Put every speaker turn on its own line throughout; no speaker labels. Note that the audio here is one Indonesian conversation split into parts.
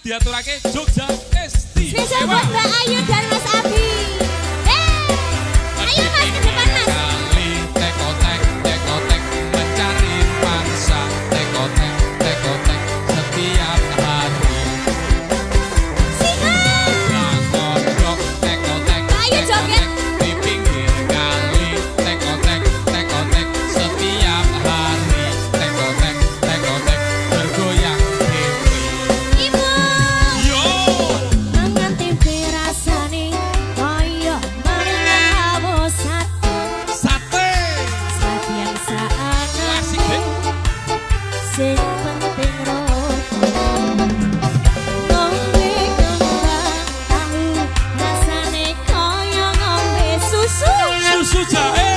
diaturake Jogja Esti.
Spesial buat Mbak Ayu dan Mas Abi. Ayo Mas ke depan Mas.
Kali tekotek tekotek mencari mangsa tekotek tekotek setiap hari. Ngondok tekotek
Ayo joget.
di pinggir kali tekotek tekotek setiap hari tekotek tekotek bergoyang dewi.
Ibu.
Yo.
Mangan tempe rasane koyo mangan lawo sate.
Sate.
Sajian
Klasik deh.
sing penting rokok. Ngombe kembang tahu rasane koyo ngombe susu.
Susu jahe.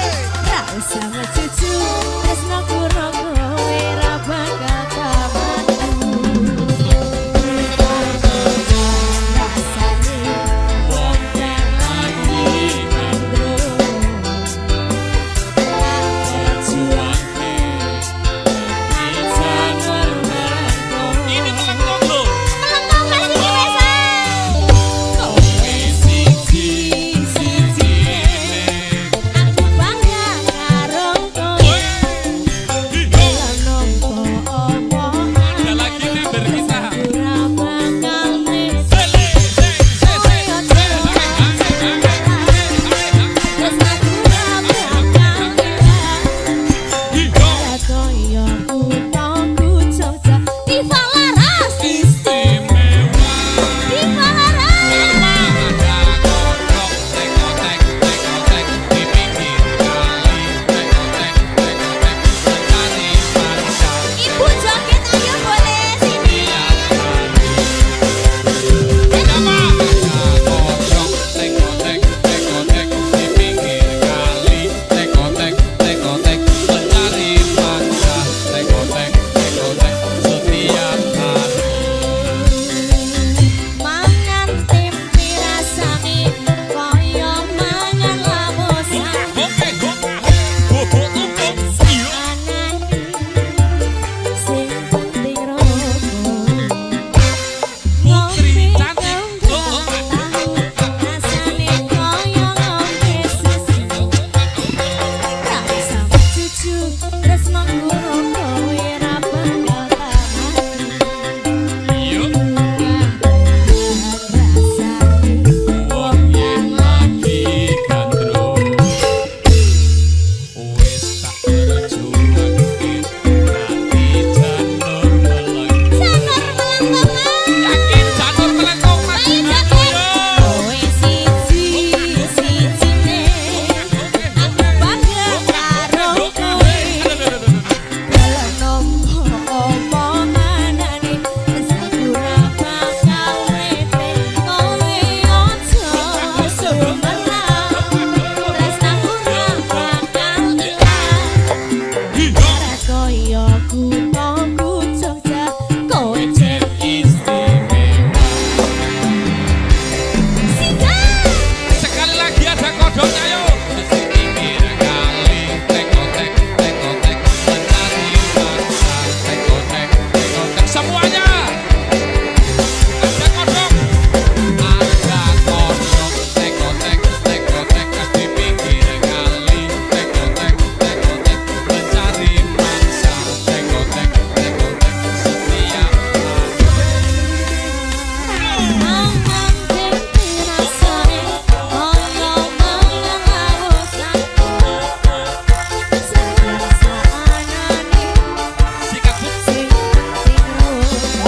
Ra usah mecucu tresnoku ro kowe ra bakal tamatku. Rasane wong kang lagi mandro.
Ini melengkung loh.
Melengkung Mas iki wis. Aku bangga karo kowe. Nampa omongan
Ada lagi member kita.
ora bakal mesti. Wes aku ora bakal koyo kuthaku Jogja. Diva Laras. Diva Laras. Ibu joget ayo boleh sini. Mangan tempe rasane koyo mangan lawo sate. Sing penting rokok.
Putri cantik.
Rasane koyo ngombe susu. Ra usah cucu tresnoku ro kowe ra bakal tamatku.
Wong yang lagi gandrung wis tak berjuangke nanti janur melengkung. Yakin janur melengkung Mas?
Kowe siji-sijine aku bangga karo kowe. Dalam nompo omonganane wis ora bakal wete kowe ojo sumerang tresnaku ora bakal ilang koyo kuthaku Jogja kowe jen
Istimewa.
sikat.
Sekali lagi ada kodoknya yuk. Di pinggir kali tekotek tekotek mencari mangsa tekotek tekotek semuanya. Ada kodok. Ada kodok tekotek tekotek di pinggir kali tekotek tekotek mencari mangsa tekotek tekotek setiap
Mangan tempe rasane koyo mangan lawo sate. Sajian saanane
sikat bu.
sing penting rokok.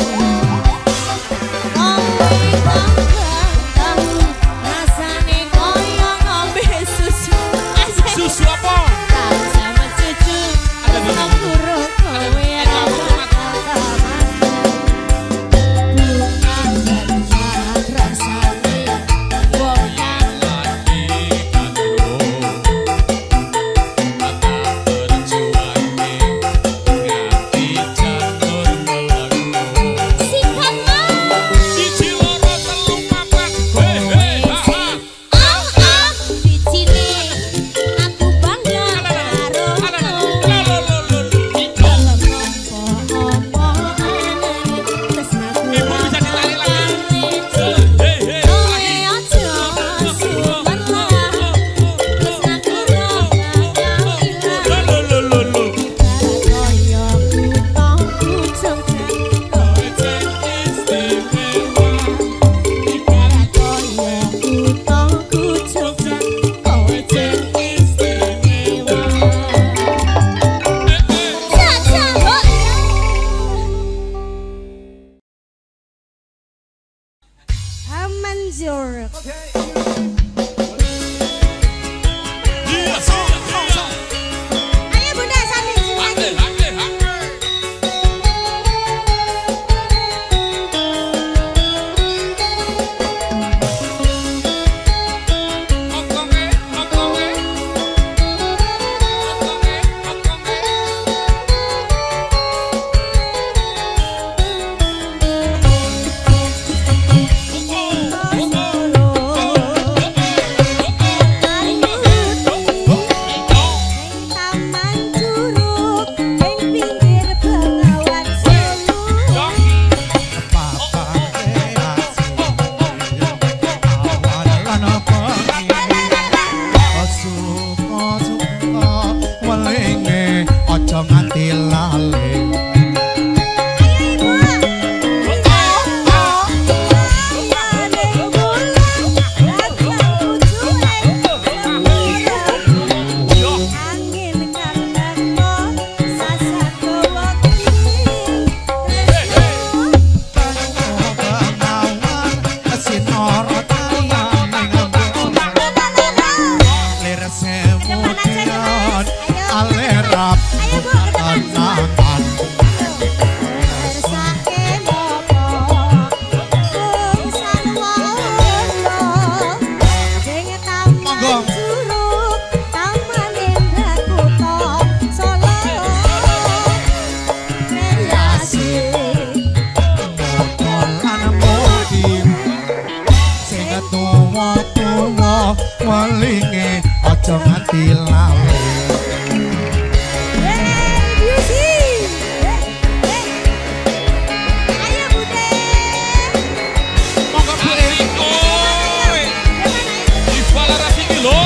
Danger. Ayo Bunda sambil sini lagi.
Walinge aja nganti lali.
Ayo Bude.
Monggo Bu Eko. Di Balara sini lho.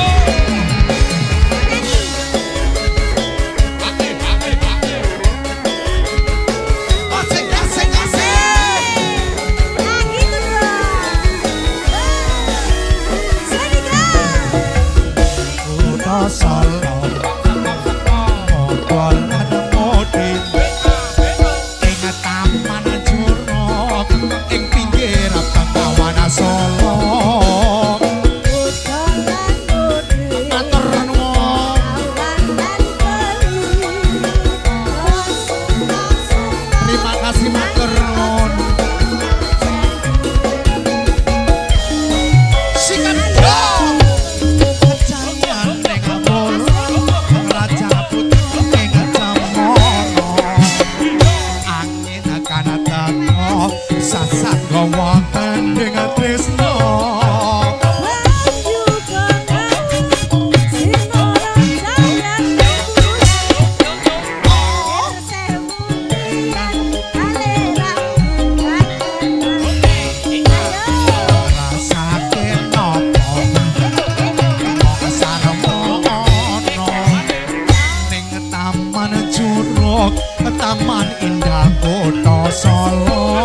Taman Indah Kota Solo,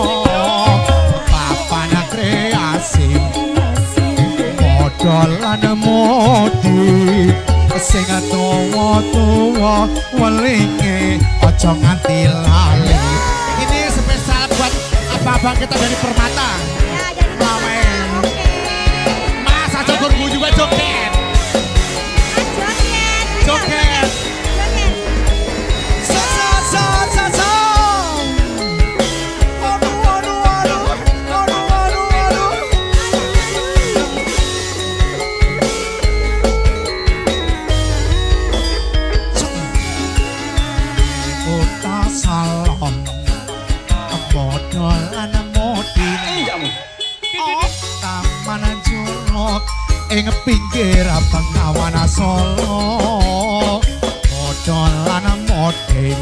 papan kreasi, modal lan modi, sing tuwa-tuwa welinge aja nganti lali. Ini spesial buat abang-abang kita dari Permata.
Ya, dari Permata. Oke.
Mas aja gurgu juga joget. Joget. Ing pinggir Bengawan Solo, modal lan moding,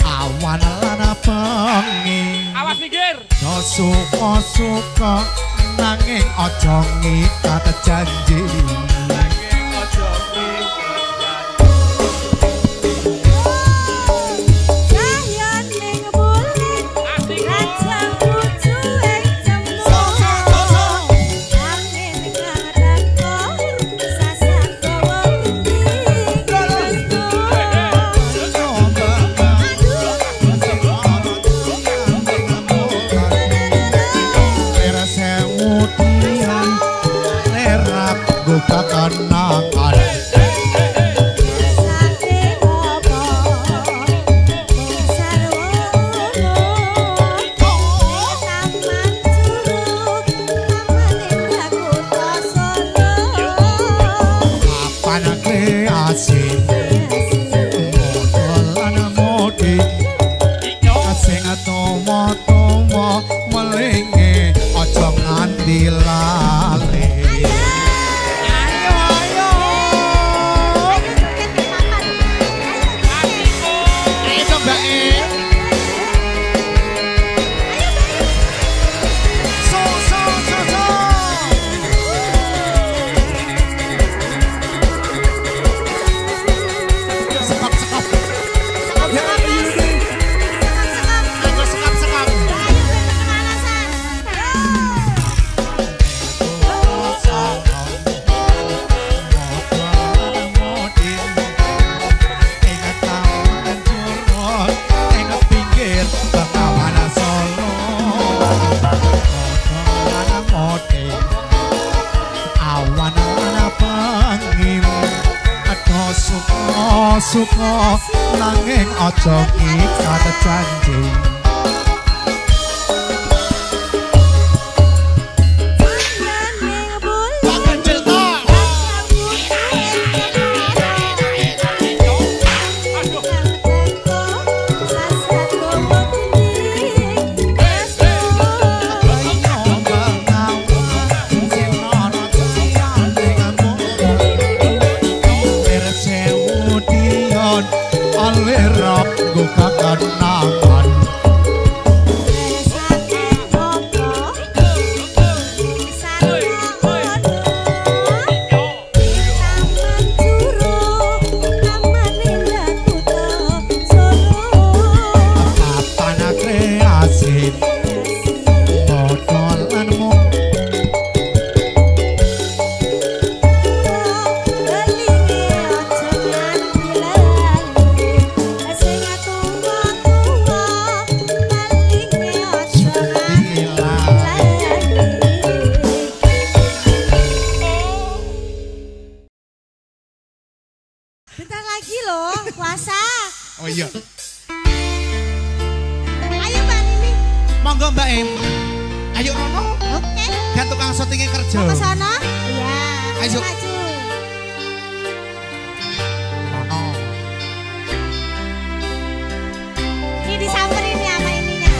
awan lan bengi.
Awas pinggir.
No suka-suka nanging aja ngikat janji. tuwa melinge aja nganti lali. Ayo ayo. Ayo coba suka nanging aja ikat janji.
Bentar lagi loh, puasa.
Oh iya.
Ayo Mbak Nini.
Monggo Mbak Em. Ayo Rono.
Oke.
Kan tukang syutingnya kerja.
Mau ke sana? Iya.
Ayo.
Maju.
Rono.
Ini disamperin ya sama ininya.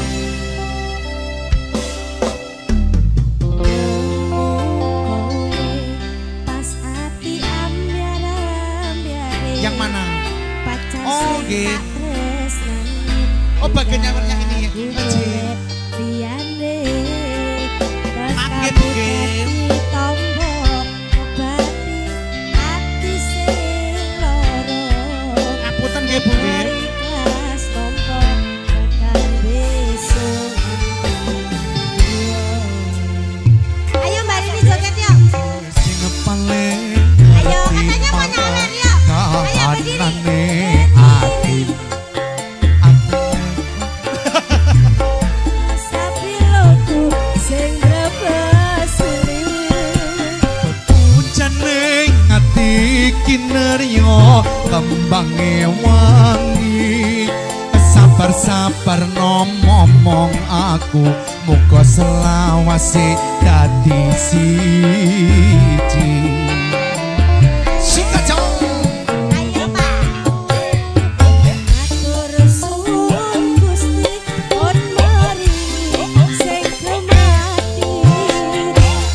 Pas hati ambiar-ambiar.
Yang mana?
Oh,
gitu. Oh, bagian yang ini ya. Anjir. Angin game. Ngapunten nggih Bu nggih.
Ayo Mbak Rini joget yuk.
Sing paling
Ayo katanya mau nyawer yuk. Ayo berdiri.
ati. Kineryo kembange wangi sabar-sabar ngomong aku muga selawase dadi siji sikajong
Ayo Pak. Matur suwun Gusti on maringi sing kemati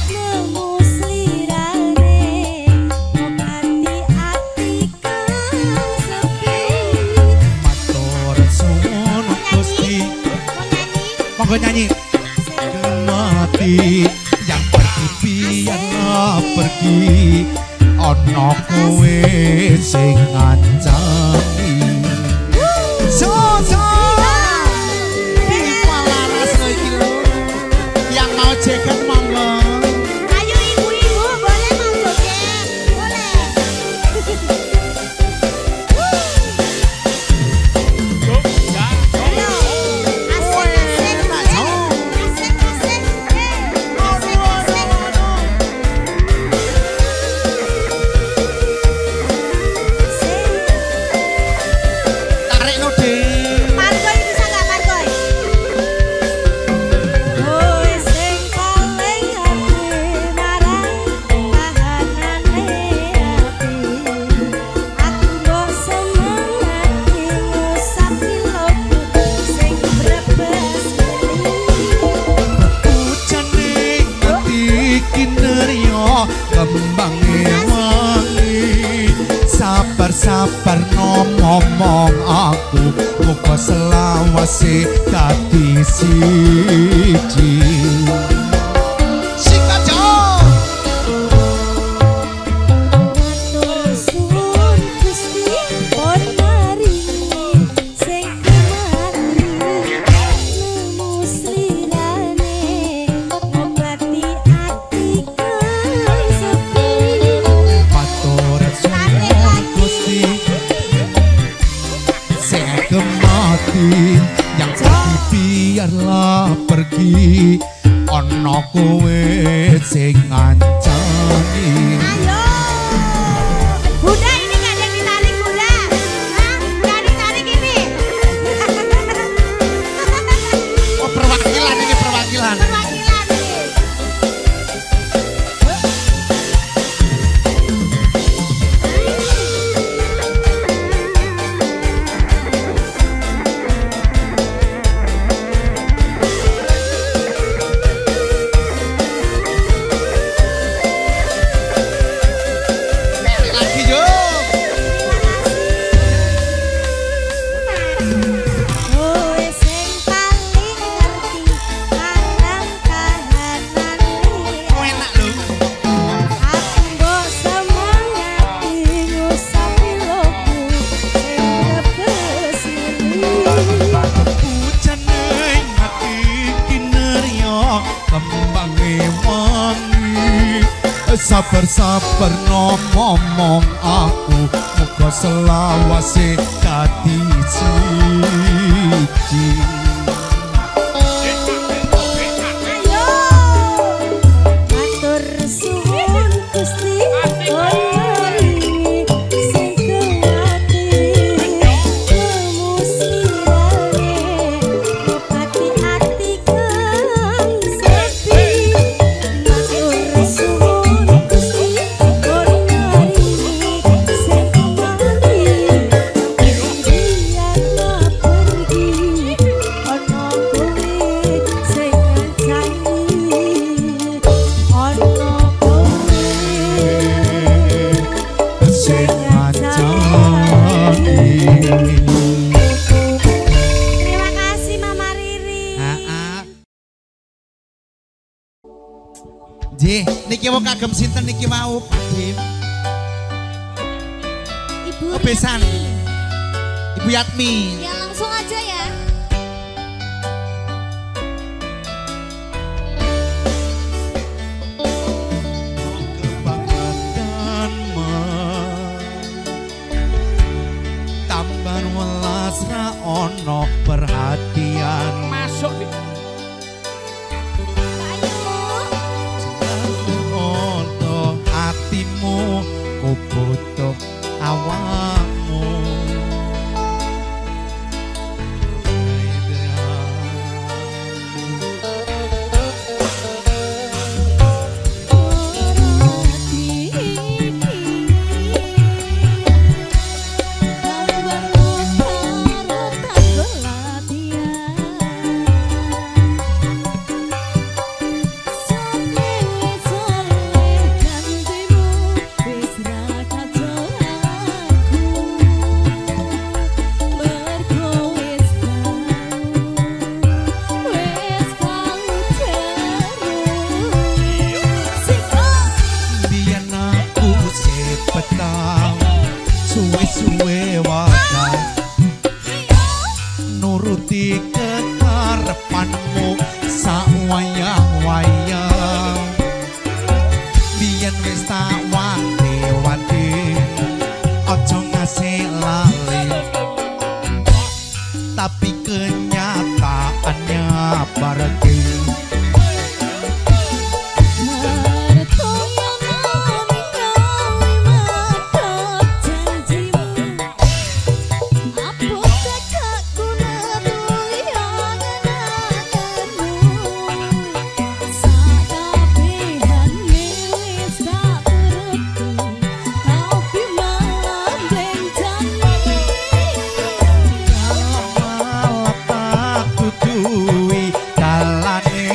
nemu slirane ngobati ati kang sepi.
matur suwun Gusti monggo nyanyi mati yang pergi biarlah pergi ana kowe sing ngancani so di palaras iki lho yang mau jeget monggo
Ayo ibu-ibu boleh mau joget? Boleh. Ayo. Asik-asik. Asik-asik. Asik-asik.
sabar ngomong aku muga selawase dadi siji yang pergi biarlah pergi ono kowe sing ngancani.
Ayo Bunda, ini gak ada yang ditarik Bunda. Hah? Gak ada ditarik ini.
Oh perwakilan ini perwakilan.
Perwakilan nih.
Sabar-sabar ngomong aku muga selawase dadi siji.
Ayo matur suwun Gusti Oli sing kewati kemusirane hati ati kang sepi matur suwun terima kasih Mama Riri.
Ji, niki mau kagem sinten niki mau Dim?
Ibu
Besan. Ibu Yatmi.
ya langsung aja ya.
Kebangetan tamban welas ra ono perhatian
Masuk nih.
untuk hatimu ku butuh awakmu. Suwe-suwe wadah nuruti kekarepanmu sawayang-wayang biyen wis tak wanti-wanti aja ngasih lali tapi kenyataannya pergi. Dalane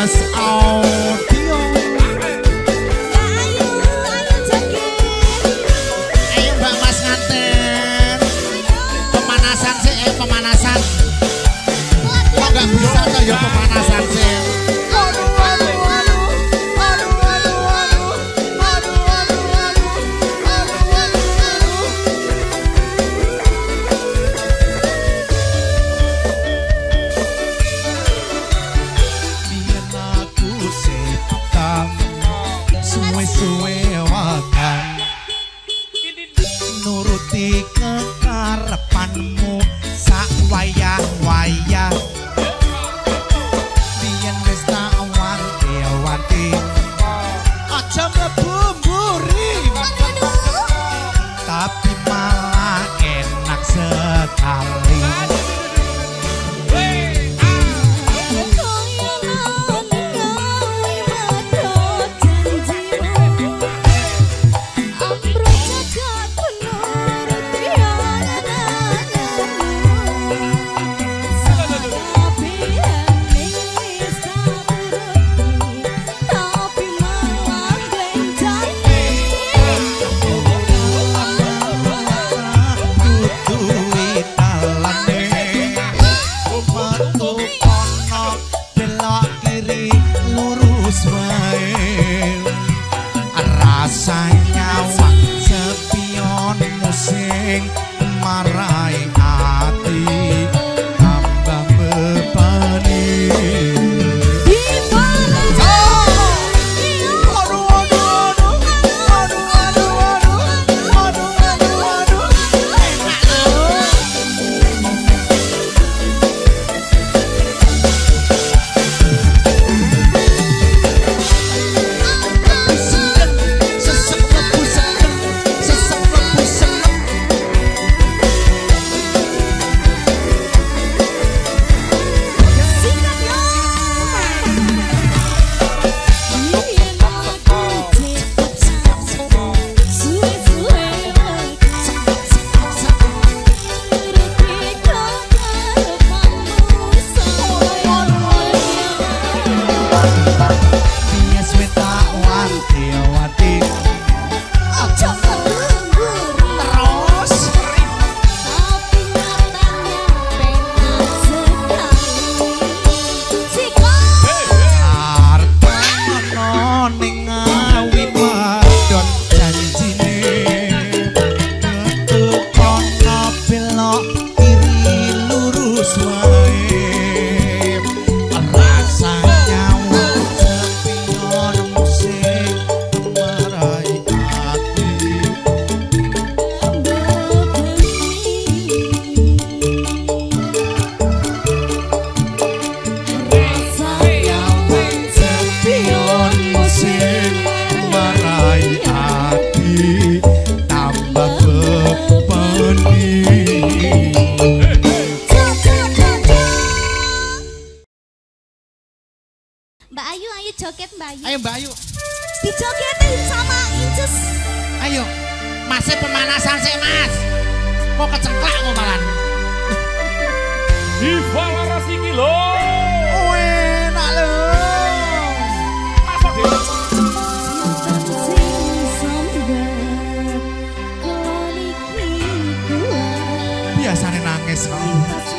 Mas Audio.
Ayo joget.
Ayo Mbak Mas nganten. Pemanasan sih, pemanasan. Kok nggak bisa toh ya pemanasan sih. Suwe wakan nuruti kekarepanmu sak wayah-wayah biyen wis tak wanti-wanti aja mlebu mburi tapi malah enak sekali. Rasanya wak sepion musing marai hati tambah bebani.
Mbak Ayu, ayo joget Mbak Ayu.
Ayo Mbak Ayu.
Dijogetin sama Incus.
Ayo, masih pemanasan sih Mas. Kok kecengklak kok malan.
Diva Laras iki lho.
Enak lho.
Masuk deh.
Biasanya nangis kok.